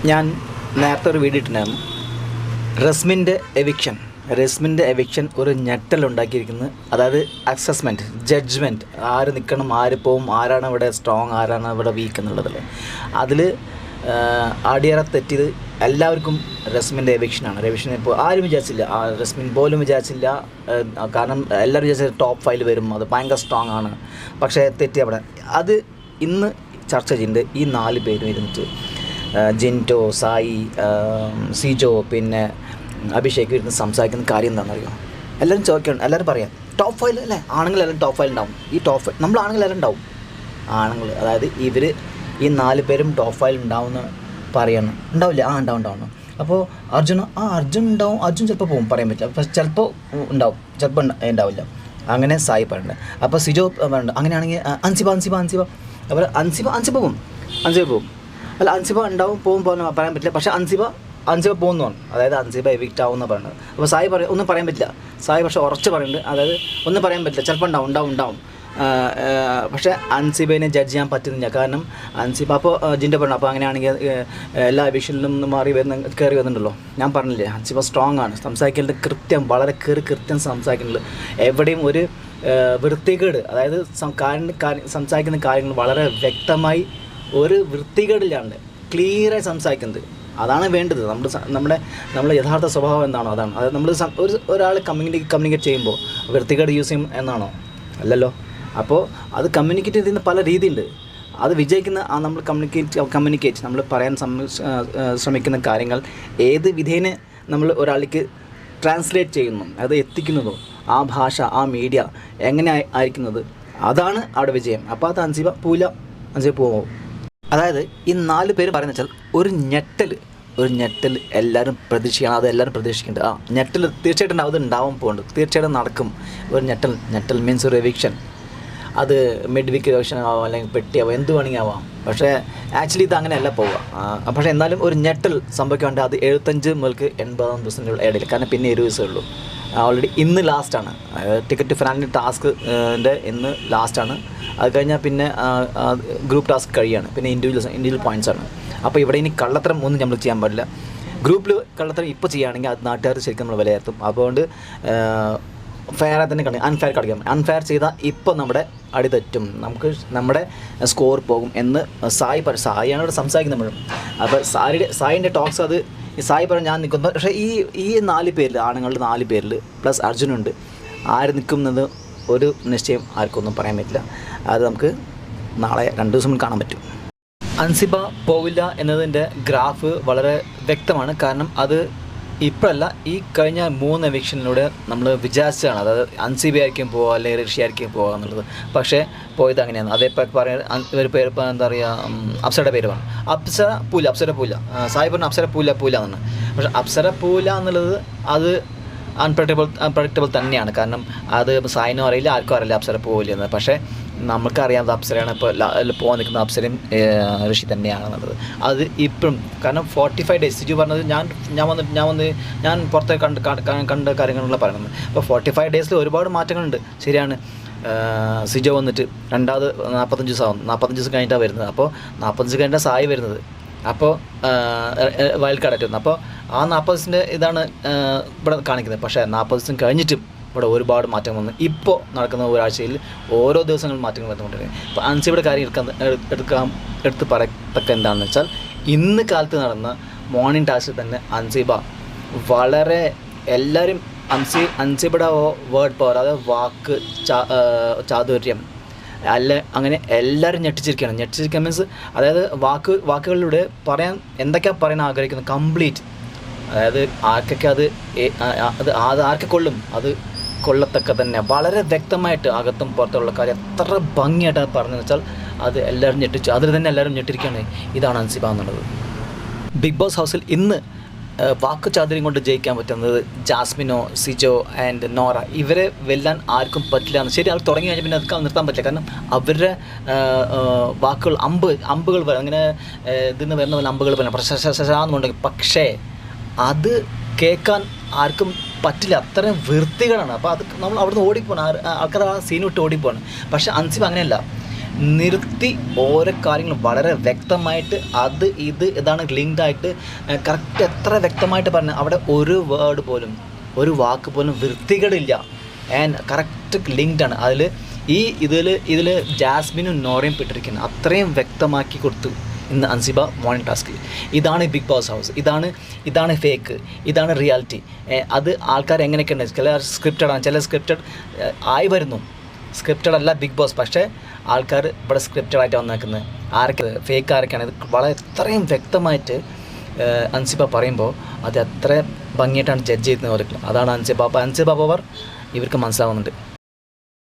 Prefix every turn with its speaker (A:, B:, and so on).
A: ഞാൻ നേരത്തെ ഒരു വീഡിയോ ഇട്ടിട്ടുണ്ടായിരുന്നു. റസ്മിൻ്റെ എവിക്ഷൻ ഒരു ഞെട്ടലുണ്ടാക്കിയിരിക്കുന്നത്. അതായത് അസസ്മെൻറ്റ്, ജഡ്ജ്മെൻറ്റ്, ആര് നിൽക്കണം, ആര് പോവും, ആരാണ് ഇവിടെ സ്ട്രോങ്, ആരാണ് ഇവിടെ വീക്ക് എന്നുള്ളതല്ലേ. അതിൽ അടിയറ തെറ്റിയത് എല്ലാവർക്കും റസ്മിൻ്റെ എവിക്ഷനാണ്. ഇപ്പോൾ ആരും വിചാരിച്ചില്ല, റസ്മിൻ പോലും വിചാരിച്ചില്ല. കാരണം എല്ലാവരും വിചാരിച്ച ടോപ്പ് 5 വരും, അത് ഭയങ്കര സ്ട്രോങ് ആണ്. പക്ഷേ തെറ്റി അവിടെ. അത് ഇന്ന് ചർച്ച ചെയ്യുന്നുണ്ട്. ഈ 4 പേരും ഇരുന്നിട്ട് ജിൻറ്റോ, സായി, സിജോ, പിന്നെ അഭിഷേക് ഇരുന്ന് സംസാരിക്കുന്ന കാര്യം എന്താണെന്നറിയോ? എല്ലാവരും ചോദിക്കണം, എല്ലാവരും പറയാം ടോപ്പ് 5 അല്ലേ, ആണുങ്ങളെല്ലാം ടോപ്പ് 5 ഉണ്ടാവും. ഈ ടോപ്പ് 5 നമ്മൾ ആണുങ്ങളെല്ലാം ഉണ്ടാവും. ആണുങ്ങൾ, അതായത് ഇവർ ഈ 4 പേരും ടോപ്പ് 5 ഉണ്ടാവുമെന്ന് പറയണം. ഉണ്ടാവില്ല? ഉണ്ടാവും. അപ്പോൾ അർജുൻ ഉണ്ടാവും. അർജുൻ ചിലപ്പോൾ പോകും, പറയാൻ പറ്റില്ല. പക്ഷെ ചിലപ്പോൾ ഉണ്ടാവും, ചിലപ്പോൾ ഉണ്ടാവില്ല. അങ്ങനെ സായി പറയണ്ട. അപ്പോൾ സിജോ പറയണ്ട. അങ്ങനെയാണെങ്കിൽ അൻസിബ അപ്പോൾ അൻസിബ പോകും. അല്ല, അൻസിബ ഉണ്ടാവും, പോകും പറയാൻ പറ്റില്ല. പക്ഷേ അൻസിബ പോകുന്നതാണ്. അതായത് അൻസിബ എവിക്റ്റ് ആവുമെന്ന് പറയുന്നത്. അപ്പോൾ സായി ഒന്നും പറയാൻ പറ്റില്ല. സായി പക്ഷേ ഉറച്ച് പറയുന്നുണ്ട്. അതായത് ഒന്നും പറയാൻ പറ്റില്ല, ചിലപ്പോൾ ഉണ്ടാവും. പക്ഷേ അൻസിബേനെ ജഡ്ജ് ചെയ്യാൻ പറ്റുന്നില്ല. കാരണം അൻസിബ അപ്പോൾ ജിൻ്റെ പറഞ്ഞു. അപ്പോൾ അങ്ങനെയാണെങ്കിൽ എല്ലാ എവിക്ഷനിലും കയറി വരുന്നുണ്ടല്ലോ. ഞാൻ പറഞ്ഞില്ലേ, അൻസിബ സ്ട്രോങ് ആണ്. സംസാരിക്കുന്നത് വളരെ കൃത്യം സംസാരിക്കുന്നുണ്ട്. എവിടെയും ഒരു വൃത്തികേട്, അതായത് സംസാരിക്കുന്ന കാര്യങ്ങൾ വളരെ വ്യക്തമായി, ഒരു വൃത്തികേടില്ലാണ്ട് ക്ലിയറായി സംസാരിക്കുന്നത്. അതാണ് വേണ്ടത്. നമ്മുടെ യഥാർത്ഥ സ്വഭാവം എന്താണോ അതാണ്. അതായത് നമ്മൾ ഒരാൾ കമ്മ്യൂണിക്കേറ്റ് ചെയ്യുമ്പോൾ വൃത്തികേട് യൂസ് ചെയ്യും എന്നാണോ? അല്ലല്ലോ. അപ്പോൾ അത് കമ്മ്യൂണിക്കേറ്റ് ചെയ്യുന്ന പല രീതിയുണ്ട്. അത് വിജയിക്കുന്ന നമ്മൾ കമ്മ്യൂണിക്കേറ്റ് നമ്മൾ പറയാൻ ശ്രമിക്കുന്ന കാര്യങ്ങൾ ഏത് വിധേന നമ്മൾ ഒരാൾക്ക് ട്രാൻസ്ലേറ്റ് ചെയ്യുന്നു, അത് എത്തിക്കുന്നതോ, ആ ഭാഷ, ആ മീഡിയ എങ്ങനെ ആയിരിക്കുന്നത്, അതാണ് അവിടെ വിജയം. അപ്പോൾ അത് അൻസിബ പോകും. അതായത് ഈ 4 പേര് പറയുന്നത് വെച്ചാൽ ഒരു ഞെട്ടൽ എല്ലാവരും പ്രതീക്ഷിക്കണം. അത് എല്ലാവരും പ്രതീക്ഷിക്കുന്നുണ്ട്. ഞെട്ടൽ തീർച്ചയായിട്ടും അത് ഉണ്ടാവാൻ പോകുന്നുണ്ട്, തീർച്ചയായിട്ടും നടക്കും. ഒരു ഞെട്ടൽ മീൻസ് ഒരു എവിക്ഷൻ. അത് മിഡ് വീക്ക് എവിക്ഷൻ ആവാം, അല്ലെങ്കിൽ പെട്ടിയാവാം, എന്ത് വേണമെങ്കിൽ ആവാം. പക്ഷേ ആക്ച്വലി ഇത് അങ്ങനെയല്ല പോവുക. പക്ഷേ എന്നാലും ഒരു ഞെട്ടൽ സംഭവിക്കാണ്ട് അത് 75 മുതൽക്ക് 80 ദിവസത്തിനുള്ള ഇടയിൽ. കാരണം പിന്നെ 20 ദിവസമേ ഉള്ളൂ. ഓൾറെഡി ഇന്ന് ലാസ്റ്റാണ് ടിക്കറ്റ് ഫിനാലിൻ്റെ ടാസ്കിൻ്റെ ഇന്ന് ലാസ്റ്റാണ്. അത് കഴിഞ്ഞാൽ പിന്നെ ഗ്രൂപ്പ് ടാസ്ക് കഴിയാണ്. പിന്നെ ഇൻഡിവിജ്വൽ പോയിൻറ്റ്സാണ്. അപ്പോൾ ഇവിടെ ഇനി കള്ളത്തരം ഒന്നും നമ്മൾ ചെയ്യാൻ പാടില്ല. ഗ്രൂപ്പിൽ കള്ളത്തരം ഇപ്പോൾ ചെയ്യുകയാണെങ്കിൽ അത് നാട്ടുകാർ ശരിക്കും നമ്മൾ വിലയിരുത്തും. അതുകൊണ്ട് ഫെയറായി തന്നെ അൺഫെയർ ചെയ്താൽ ഇപ്പോൾ നമ്മുടെ അടി തെറ്റും, നമ്മുടെ സ്കോർ പോകും എന്ന് സായിയാണ് ഇവിടെ സംസാരിക്കുന്നത് നമ്മളും. അപ്പോൾ സായിൻ്റെ ടോക്സ് അത് സായി പറഞ്ഞ് ഞാൻ നിൽക്കുന്നു. പക്ഷേ ഈ 4 പേരിൽ, ആണുങ്ങളുടെ 4 പേരിൽ പ്ലസ് അർജുനുണ്ട്, ആര് നിൽക്കുന്നത് ഒരു നിശ്ചയം ആർക്കൊന്നും പറയാൻ പറ്റില്ല. അത് നമുക്ക് നാളെ 2 ദിവസം കാണാൻ പറ്റും. അൻസിബ പോവില്ല എന്നതിൻ്റെ ഗ്രാഫ് വളരെ വ്യക്തമാണ്. കാരണം അത് ഇപ്പോഴല്ല, ഈ കഴിഞ്ഞ 3 എവിക്ഷനിലൂടെ നമ്മൾ വിചാരിച്ചതാണ്. അതായത് അൻസിബ ആയിരിക്കും പോവുക, അല്ലെങ്കിൽ ഋഷി ആയിരിക്കും പോവുക എന്നുള്ളത്. പക്ഷേ പോയത് അങ്ങനെയാണ്. അതേപോലെ പറയുന്നത് ഒരു പേര് എന്താ പറയുക, അപ്സരയുടെ പേര് പറഞ്ഞു. അപ്സര പൂല സായി പറഞ്ഞു അപ്സര പൂല എന്നാണ്. പക്ഷേ അപ്സര പൂല എന്നുള്ളത് അത് അൺപ്രഡിക്റ്റബിൾ തന്നെയാണ്. കാരണം അത് സായിനും അറിയില്ല, ആർക്കും അറിയില്ല അപ്സര പോവില്ലെന്ന്. പക്ഷേ നമുക്കറിയാം അപ്സരയാണ്. ഇപ്പോൾ പോകാൻ നിൽക്കുന്ന അപ്സരയും ഋഷി തന്നെയാണെന്നുള്ളത്. അത് ഇപ്പോഴും കാരണം 45 ഡേയ്സ് സിജു പറഞ്ഞത് ഞാൻ പുറത്തെ കണ്ട കാര്യങ്ങളാണ് പറയുന്നത്. അപ്പോൾ 45 ഡേയ്സിൽ ഒരുപാട് മാറ്റങ്ങളുണ്ട്. ശരിയാണ്. സിജോ വന്നിട്ട് രണ്ടാമത് 45 ദിവസമാവും. 45 ദിവസം കഴിഞ്ഞിട്ടാണ് വരുന്നത്. അപ്പോൾ 45 ദിവസം കഴിഞ്ഞിട്ടാണ് സായി വരുന്നത്. അപ്പോൾ വൈൽഡ് കാർഡായിട്ട് വരുന്നത്. അപ്പോൾ ആ 40 ദിവസത്തിൻ്റെ ഇതാണ് ഇവിടെ കാണിക്കുന്നത്. പക്ഷേ 40 ദിവസം കഴിഞ്ഞിട്ടും ഇവിടെ ഒരുപാട് മാറ്റം വന്നു. ഇപ്പോൾ നടക്കുന്ന ഒരാഴ്ചയിൽ ഓരോ ദിവസങ്ങളും മാറ്റങ്ങൾ വന്നുകൊണ്ടിരിക്കുന്നത്. ഇപ്പോൾ അൻസിബയുടെ കാര്യം എടുത്ത് പറയത്തക്ക എന്താണെന്ന് വെച്ചാൽ, ഇന്ന് കാലത്ത് നടന്ന മോർണിംഗ് ടാസ്കിൽ തന്നെ അൻസിബ വളരെ എല്ലാവരും അൻസിബയുടെ വേർഡ് പവർ, അതായത് വാക്ക് ചാതുര്യം അങ്ങനെ എല്ലാവരും ഞെട്ടിച്ചിരിക്കുക മീൻസ് അതായത് വാക്കുകളിലൂടെ പറയാൻ എന്തൊക്കെയാണ് പറയാൻ ആഗ്രഹിക്കുന്നത് കംപ്ലീറ്റ്. അതായത് ആർക്കൊക്കെ അത് ആർക്കെ കൊള്ളും, അത് കൊള്ളത്തക്ക തന്നെ വളരെ വ്യക്തമായിട്ട് അകത്തും പുറത്തുള്ള കാര്യം എത്ര ഭംഗിയായിട്ടാണ് പറഞ്ഞതെന്ന് വെച്ചാൽ അത് എല്ലാവരും ഞെട്ടിച്ചു. അതിൽ തന്നെ എല്ലാവരും ഞെട്ടിരിക്കുകയാണ്. ഇതാണ് അൻസിബ എന്നുള്ളത്. ബിഗ് ബോസ് ഹൗസിൽ ഇന്ന് വാക്ക് ചാതുര്യം കൊണ്ട് ജയിക്കാൻ പറ്റുന്നത് ജാസ്മിനോ, സിജോ ആൻഡ് നോറ. ഇവരെ വെല്ലാൻ ആർക്കും പറ്റില്ല എന്ന്. ശരി, അവർ തുടങ്ങി കഴിഞ്ഞാൽ പിന്നെ അതൊക്കെ നിർത്താൻ പറ്റില്ല. കാരണം അവരുടെ വാക്കുകൾ അമ്പുകൾ അങ്ങനെ ഇതിന് വരുന്ന പോലെ അമ്പുകൾ പറയാം പ്രശാന്നുണ്ടെങ്കിൽ. പക്ഷേ അത് കേൾക്കാൻ ആർക്കും പറ്റില്ല, അത്രയും വൃത്തികളാണ്. അപ്പോൾ അത് നമ്മൾ അവിടുന്ന് ഓടിപ്പോണം, ആൾക്കാർ ആ സീൻ വിട്ട് ഓടിപ്പോണ്. പക്ഷേ അൻസിബ അങ്ങനെയല്ല. നിർത്തി ഓരോ കാര്യങ്ങളും വളരെ വ്യക്തമായിട്ട് അത് ഇതാണ് ലിങ്ക്ഡായിട്ട് കറക്റ്റ് എത്ര വ്യക്തമായിട്ട് പറഞ്ഞാൽ അവിടെ ഒരു വേർഡ് പോലും ഒരു വാക്ക് പോലും വൃത്തികേടില്ല. And correct ലിങ്ക്ഡാണ്. ഇതിൽ ജാസ്മിനും നോറയും പെട്ടിരിക്കുന്നത് അത്രയും വ്യക്തമാക്കി കൊടുത്തു ഇന്ന് അൻസിബ മോർണിംഗ് ടാസ്കിൽ. ഇതാണ് ബിഗ് ബോസ് ഹൗസ്, ഇതാണ് ഫേക്ക്, ഇതാണ് റിയാലിറ്റി. അത് ആൾക്കാർ എങ്ങനെയൊക്കെ ഉണ്ട്, ചില സ്ക്രിപ്റ്റഡാണ്, ചില സ്ക്രിപ്റ്റഡ് ആയി വരുന്നു. സ്ക്രിപ്റ്റഡ് അല്ല ബിഗ് ബോസ്, പക്ഷേ ആൾക്കാർ ഇവിടെ സ്ക്രിപ്റ്റഡായിട്ട് വന്നേക്കുന്നത് ആരൊക്കെ ഫേക്ക് ആരൊക്കെയാണ്. ഇത് വളരെ എത്രയും വ്യക്തമായിട്ട് അൻസിബ പറയുമ്പോൾ അത് എത്ര ഭംഗിയായിട്ടാണ് ജഡ്ജ് ചെയ്യുന്നത്. അതാണ് അൻസിബ പവർ ഇവർക്ക് മനസ്സിലാവുന്നുണ്ട്.